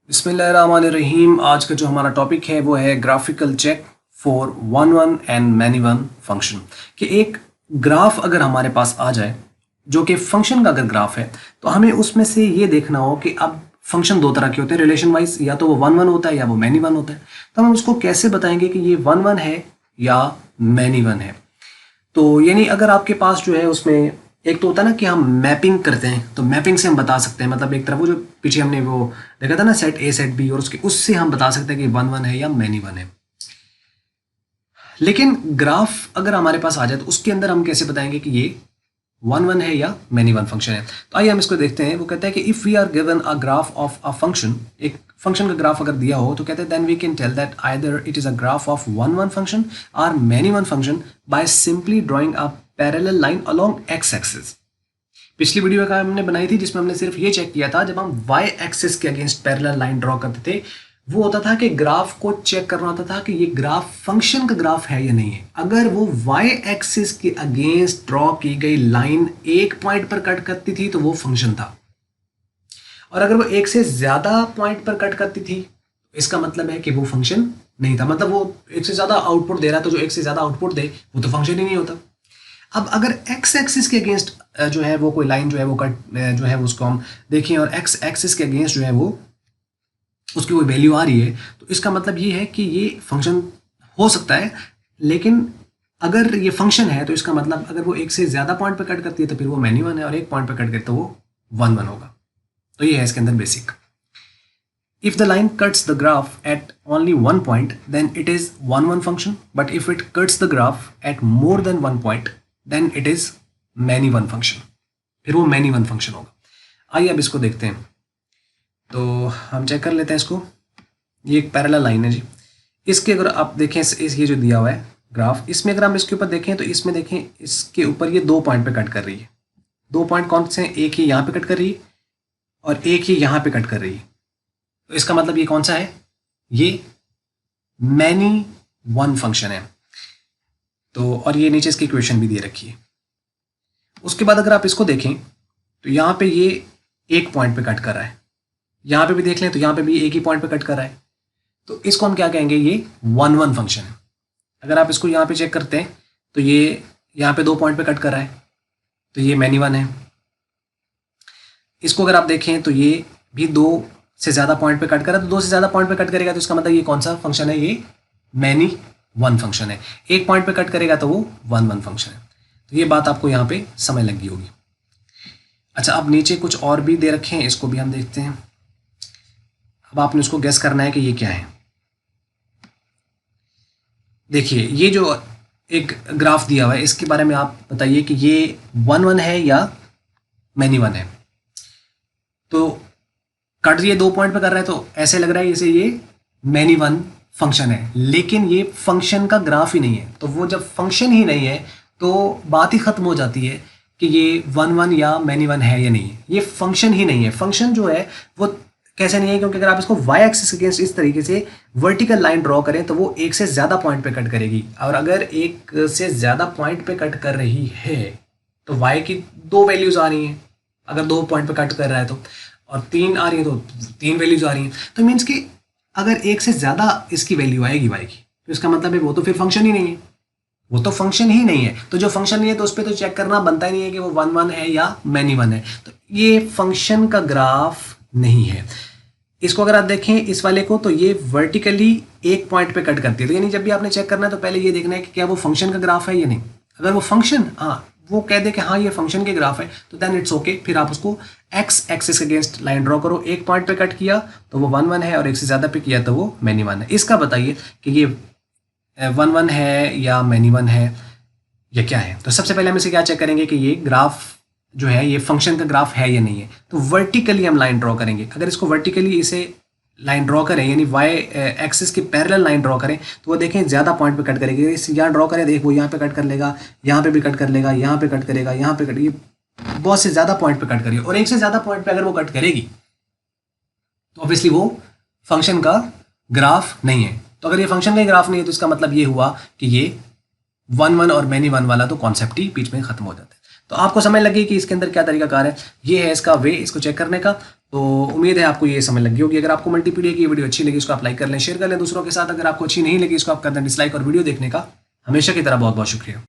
बिस्मिल्लाहिर्रहमानिर्रहीम। आज का जो हमारा टॉपिक है वो है graphical check for one one and many one function. कि एक ग्राफ अगर हमारे पास आ जाए जो कि फंक्शन का अगर ग्राफ है तो हमें उसमें से ये देखना हो कि अब फंक्शन दो तरह के होते हैं रिलेशन वाइज, या तो वो वन वन होता है या वो मैनी वन होता है। तो हम उसको कैसे बताएंगे कि ये वन वन है या मैनी वन है। तो यानी अगर आपके पास जो है उसमें एक तो होता है ना कि हम मैपिंग करते हैं, तो मैपिंग से हम बता सकते हैं, मतलब एक तरफ वो जो पीछे हमने वो देखा था ना सेट ए सेट बी, और उससे हम बता सकते हैं कि वन वन है या मैनी वन है। लेकिन ग्राफ अगर हमारे पास आ जाए तो उसके अंदर हम कैसे बताएंगे कि ये वन वन है या मैनी वन फंक्शन है। तो आइए हम इसको देखते हैं। वो कहता है कि if we are given a graph of a function, एक फंक्शन का ग्राफ अगर दिया हो तो कहते हैं then we can tell that either it is a graph of one one function और many one function by simply drawing a parallel line along X axis. पिछली वीडियो का हमने बनाई थी जिसमें हमने सिर्फ ये चेक किया था, जब हम वाई एक्सिस के अगेंस्ट पैरेलल लाइन ड्रॉ करते थे वो होता था कि ग्राफ को चेक करना होता था कि ये ग्राफ फंक्शन का ग्राफ है या नहीं है। अगर वो वाई एक्सिस के अगेंस्ट ड्रॉ की गई लाइन एक पॉइंट पर कट करती थी तो वो फंक्शन था, और अगर वो एक से ज्यादा पॉइंट पर कट करती थी इसका मतलब है कि वो फंक्शन नहीं था। मतलब वो एक से ज्यादा आउटपुट दे रहा है तो जो एक से ज्यादा आउटपुट दे वो तो फंक्शन ही नहीं होता। अब अगर एक्स एक्सिस के अगेंस्ट जो है वो कोई लाइन जो है वो कट जो है उसको हम देखें और एक्स एक्सिस के अगेंस्ट जो है वो उसकी कोई वैल्यू आ रही है, तो इसका मतलब ये है कि ये फंक्शन हो सकता है। लेकिन अगर ये फंक्शन है तो इसका मतलब अगर वो एक से ज़्यादा पॉइंट पे कट करती है तो फिर वो मैनी वन है, और एक पॉइंट पे कट करती है तो वो वन वन होगा। तो ये है इसके अंदर basic. If the line cuts the graph at only one point, then it is one one function. But if it cuts the graph at more than one point, then it is many one function. फिर वो many one function होगा। आइए अब इसको देखते हैं। तो हम चेक कर लेते हैं इसको। ये एक पैरेलल लाइन है जी। इसके अगर आप देखें ये जो दिया हुआ है ग्राफ, इसमें अगर हम इसके ऊपर देखें तो इसमें देखें इसके ऊपर ये दो पॉइंट पे कट कर रही है। दो पॉइंट कौन से हैं? एक ही यहाँ पे कट कर रही है और एक ही यहाँ पे कट कर रही है। तो इसका मतलब ये कौन सा है? ये मैनी वन फंक्शन है। तो और ये नीचे इसकी इक्वेशन भी दे रखी है। उसके बाद अगर आप इसको देखें तो यहाँ पे ये एक पॉइंट पे कट कर रहा है, यहाँ पे भी देख लें तो यहाँ पे भी एक ही पॉइंट पे कट कर रहा है। तो इसको हम क्या कहेंगे? ये वन वन फंक्शन है। अगर आप इसको यहाँ पे चेक करते हैं तो ये यहाँ पे दो पॉइंट पे कट कर रहा है तो ये मैनी वन है। इसको अगर आप देखें तो ये भी दो से ज़्यादा पॉइंट पे कट कर रहा है, तो दो से ज़्यादा पॉइंट पे कट करेगा तो इसका मतलब ये कौन सा फंक्शन है? ये मैनी वन फंक्शन है। एक पॉइंट पे कट करेगा तो वो वन वन फंक्शन है। तो ये बात आपको यहाँ पे समझ लग गई होगी। अच्छा, अब नीचे कुछ और भी दे रखे हैं, इसको भी हम देखते हैं। अब आपने उसको गेस करना है कि ये क्या है। देखिए ये जो एक ग्राफ दिया हुआ है इसके बारे में आप बताइए कि ये वन वन है या मैनी वन है। तो कट ये दो पॉइंट पे कर रहा है तो ऐसे लग रहा है जैसे ये मैनी वन फंक्शन है, लेकिन ये फंक्शन का ग्राफ ही नहीं है। तो वो जब फंक्शन ही नहीं है तो बात ही खत्म हो जाती है कि ये वन वन या मैनी वन है या नहीं है। ये फंक्शन ही नहीं है। फंक्शन जो है वो कैसे नहीं है? क्योंकि अगर आप इसको वाई एक्सिस अगेंस्ट इस तरीके से वर्टिकल लाइन ड्रॉ करें तो वो एक से ज़्यादा पॉइंट पे कट करेगी, और अगर एक से ज़्यादा पॉइंट पे कट कर रही है तो वाई की दो वैल्यूज़ आ रही हैं अगर दो पॉइंट पे कट कर रहा है तो, और तीन आ रही है तो तीन वैल्यूज आ रही हैं। तो मीन्स कि अगर एक से ज़्यादा इसकी वैल्यू आएगी वाई की तो इसका मतलब है वो तो फिर फंक्शन ही नहीं है। वो तो फंक्शन ही नहीं है। तो जो फंक्शन नहीं है तो उस पर तो चेक करना बनता ही नहीं है कि वो वन वन है या मैनी वन है। तो ये फंक्शन का ग्राफ नहीं है। इसको अगर आप देखें इस वाले को तो ये वर्टिकली एक पॉइंट पे कट करती है। तो यानी जब भी आपने चेक करना है तो पहले ये देखना है कि क्या वो फंक्शन का ग्राफ है या नहीं। अगर वो फंक्शन वो कह दे कि हाँ ये फंक्शन के ग्राफ है तो देन इट्स ओके। फिर आप उसको एक्स एक्सिस के अगेंस्ट लाइन ड्रॉ करो। एक पॉइंट पे कट किया तो वो वन वन है, और एक से ज़्यादा पे किया तो वो मैनी वन है। इसका बताइए कि ये वन वन है या मैनी वन है या क्या है। तो सबसे पहले हम इसे क्या चेक करेंगे कि ये ग्राफ जो है ये फंक्शन का ग्राफ है या नहीं है। तो वर्टिकली हम लाइन ड्रॉ करेंगे। अगर इसको वर्टिकली इसे लाइन ड्रॉ करें यानी वाई एक्सिस की पैरेलल लाइन ड्रॉ करें तो वो देखें ज़्यादा पॉइंट पे कट करेगी। इस यहाँ ड्रॉ करें, देख वो यहाँ पे कट कर लेगा, यहाँ पे भी कट कर लेगा, यहाँ पे कट करेगा, यहाँ पे कट, ये बहुत से ज़्यादा पॉइंट पे कट करेगी। और एक से ज़्यादा पॉइंट पे अगर वो कट करेगी तो ऑब्वियसली वो फंक्शन का ग्राफ नहीं है। तो अगर ये फंक्शन का ग्राफ नहीं है तो इसका मतलब ये हुआ कि ये वन वन और मैनी वन वाला तो कॉन्सेप्ट ही बीच में खत्म हो जाता है। तो आपको समझ लगी कि इसके अंदर क्या तरीकाकार है। ये है इसका वे इसको चेक करने का। तो उम्मीद है आपको ये समझ लगी होगी। अगर आपको मल्टीपीडिया की वीडियो अच्छी लगी, इसको आप लाइक कर लें, शेयर कर लें दूसरों के साथ। अगर आपको अच्छी नहीं लगी, इसको आप कर दें डिसलाइक। और वीडियो देखने का हमेशा की तरह बहुत बहुत शुक्रिया।